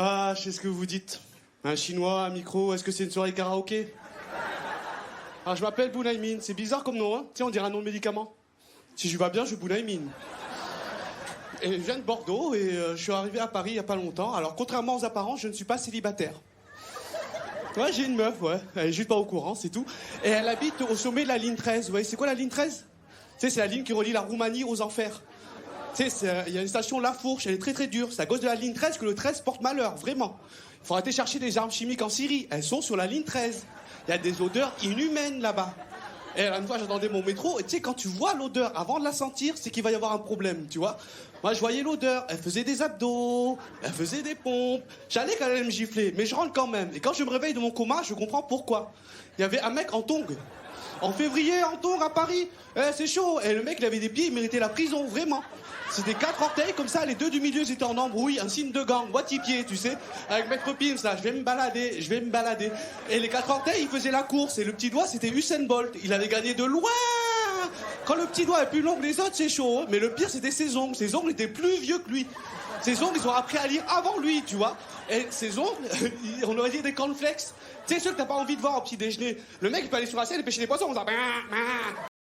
Ah, je sais ce que vous dites. Un chinois, un micro, est-ce que c'est une soirée karaoké? Ah, je m'appelle Bounaïmin, c'est bizarre comme nom, hein. Tu sais, on dirait un nom de médicament. Si je vais bien, je Bounaïmin. Et je viens de Bordeaux et je suis arrivé à Paris il y a pas longtemps. Alors, contrairement aux apparences, je ne suis pas célibataire. Ouais, j'ai une meuf, ouais. Elle est juste pas au courant, c'est tout. Et elle habite au sommet de la ligne 13. Vous voyez, c'est quoi la ligne 13? Tu sais, c'est la ligne qui relie la Roumanie aux enfers. Tu sais, il y a une station La Fourche, elle est très très dure. C'est à cause de la ligne 13 que le 13 porte malheur, vraiment. Il faut arrêter de chercher des armes chimiques en Syrie. Elles sont sur la ligne 13. Il y a des odeurs inhumaines là-bas. Et une fois, j'attendais mon métro, et tu sais, quand tu vois l'odeur avant de la sentir, c'est qu'il va y avoir un problème, tu vois. Moi, je voyais l'odeur, elle faisait des abdos, elle faisait des pompes. J'allais qu'elle allait me gifler, mais je rentre quand même. Et quand je me réveille de mon coma, je comprends pourquoi. Il y avait un mec en tongs. En février, en tongs, à Paris. C'est chaud. Et le mec, il avait des pieds, il méritait la prison, vraiment. C'était 4 orteils, comme ça, les 2 du milieu, ils étaient en embrouille, un signe de gang, moitié-pied, tu sais, avec Maître Pims, là, je vais me balader. Et les 4 orteils, ils faisaient la course, et le petit doigt, c'était Usain Bolt. Il avait gagné de loin. Quand le petit doigt est plus long que les autres, c'est chaud, hein. Mais le pire, c'était ses ongles. Ses ongles étaient plus vieux que lui. Ses ongles, ils ont appris à lire avant lui, tu vois. Et ses ongles, on aurait dit des cornflakes. Tu sais, ceux que t'as pas envie de voir au petit déjeuner. Le mec, il peut aller sur la scène et pêcher des poissons, on